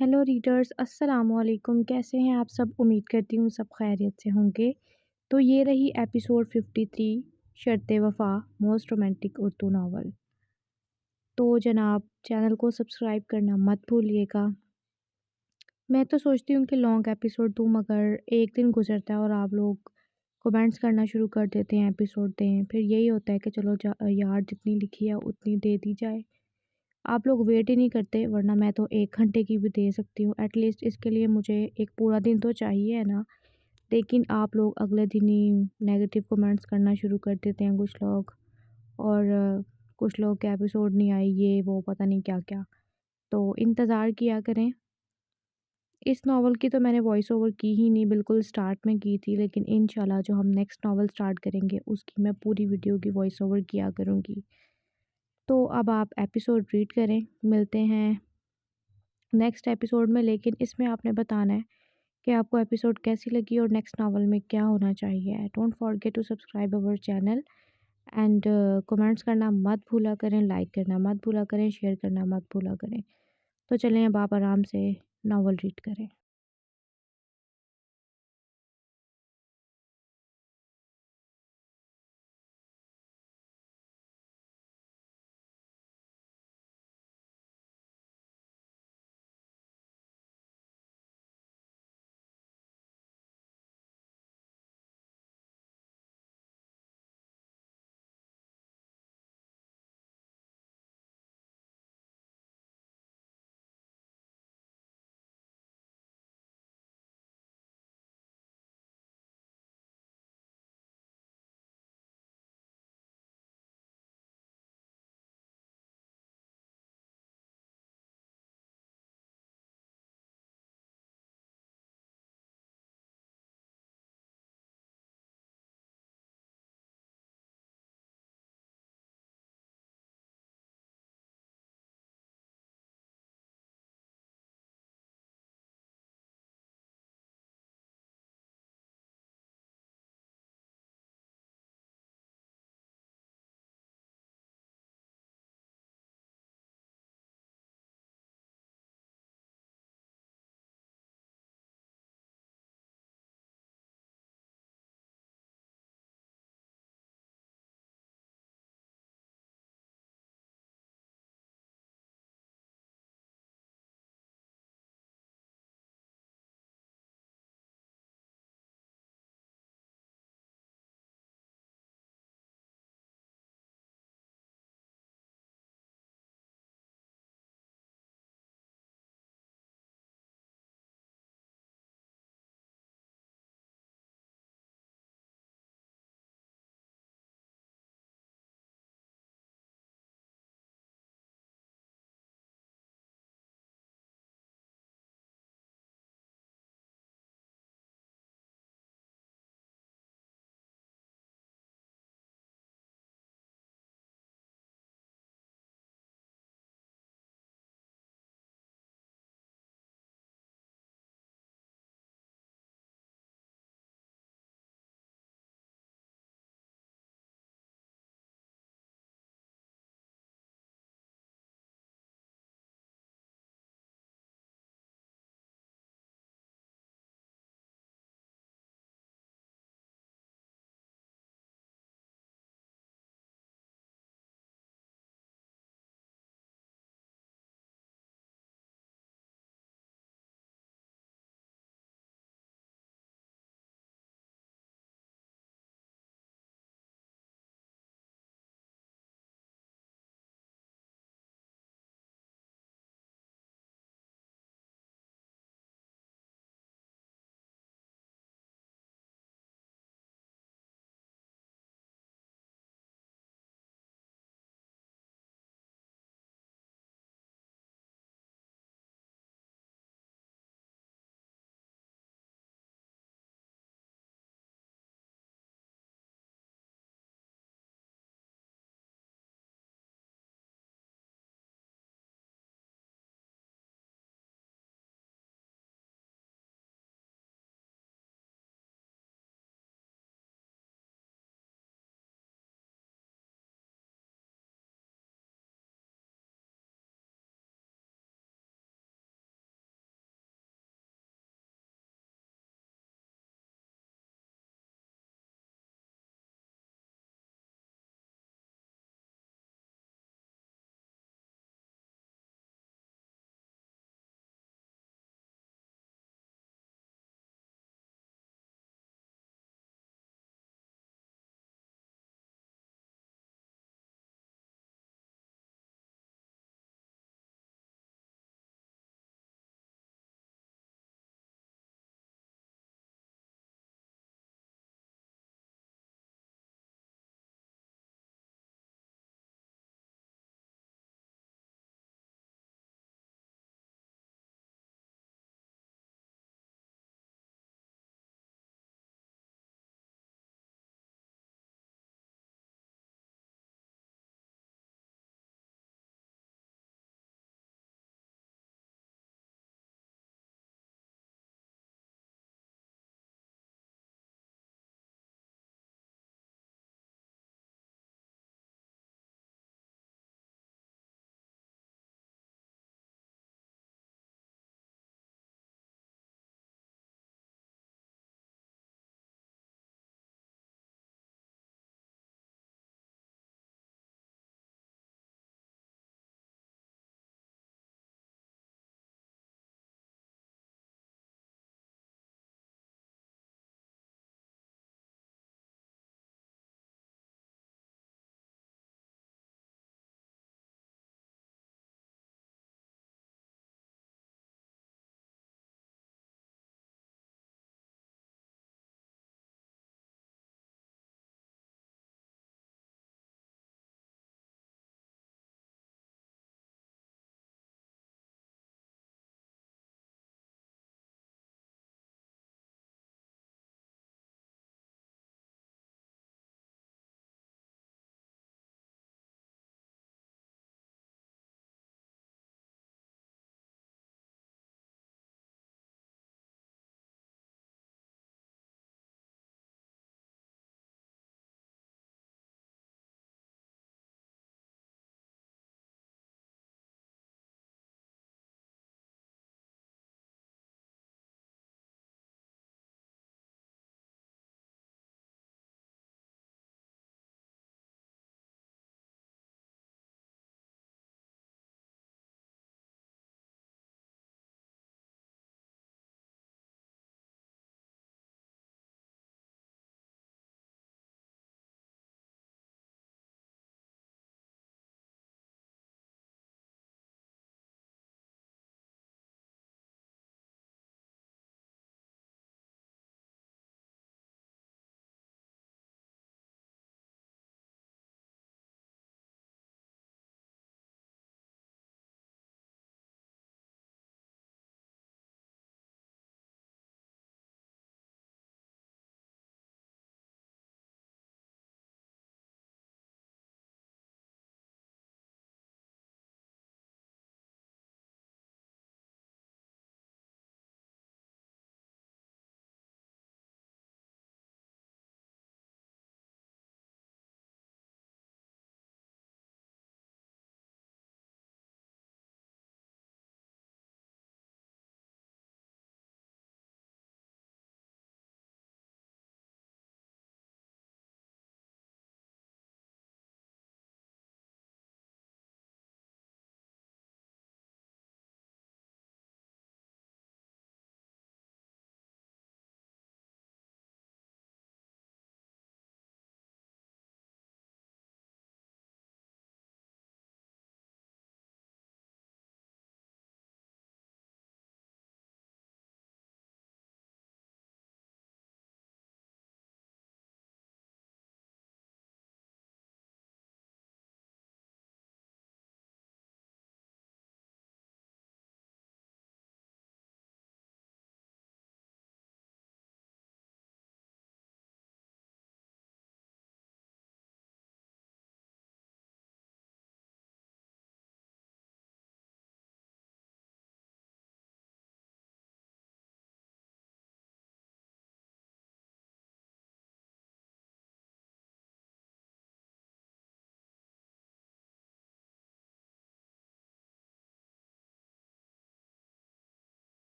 Hello readers, अस्सलाम वालेकुम। कैसे हैं आप सब? उम्मीद करती हूँ सब खैरियत से होंगे। तो ये रही एपिसोड 53, शर्ते वफ़ा, मोस्ट रोमांटिक उर्दू नावल। तो जनाब, चैनल को सब्सक्राइब करना मत भूलिएगा। मैं तो सोचती हूँ कि लॉन्ग एपिसोड दूँ, मगर एक दिन गुजरता है और आप लोग कमेंट्स करना शुरू कर देते हैं एपिसोड दें। फिर यही होता है कि चलो यार, जितनी लिखी है उतनी दे दी जाए। आप लोग वेट ही नहीं करते, वरना मैं तो 1 घंटे की भी दे सकती हूँ। एटलीस्ट इसके लिए मुझे एक पूरा दिन तो चाहिए है ना। लेकिन आप लोग अगले दिन ही नेगेटिव कमेंट्स करना शुरू कर देते हैं कुछ लोग। और कुछ लोग के एपिसोड नहीं आई, ये वो पता नहीं क्या-क्या। तो इंतज़ार किया करें। इस नावल की तो मैंने वॉइस ओवर की ही नहीं, बिल्कुल स्टार्ट में की थी, लेकिन इंशाल्लाह जो हम नेक्स्ट नावल स्टार्ट करेंगे उसकी मैं पूरी वीडियो की वॉइस ओवर किया करूँगी। तो अब आप एपिसोड रीड करें। मिलते हैं नेक्स्ट एपिसोड में, लेकिन इसमें आपने बताना है कि आपको एपिसोड कैसी लगी और नेक्स्ट नावल में क्या होना चाहिए। Don't forget to subscribe our channel and comments करना मत भूला करें, लाइक करना मत भूला करें, शेयर करना मत भूला करें। तो चलें, अब आप आराम से नावल रीड करें।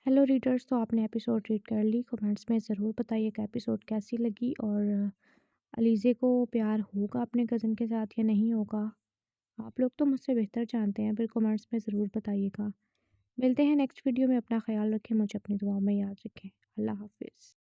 हेलो रीडर्स, तो आपने एपिसोड रीड कर ली। कमेंट्स में ज़रूर बताइएगा एपिसोड कैसी लगी और अलीज़े को प्यार होगा अपने कज़न के साथ या नहीं होगा। आप लोग तो मुझसे बेहतर जानते हैं, फिर कमेंट्स में ज़रूर बताइएगा। मिलते हैं नेक्स्ट वीडियो में। अपना ख़्याल रखें, मुझे अपनी दुआओं में याद रखें। अल्लाह हाफ़िज़।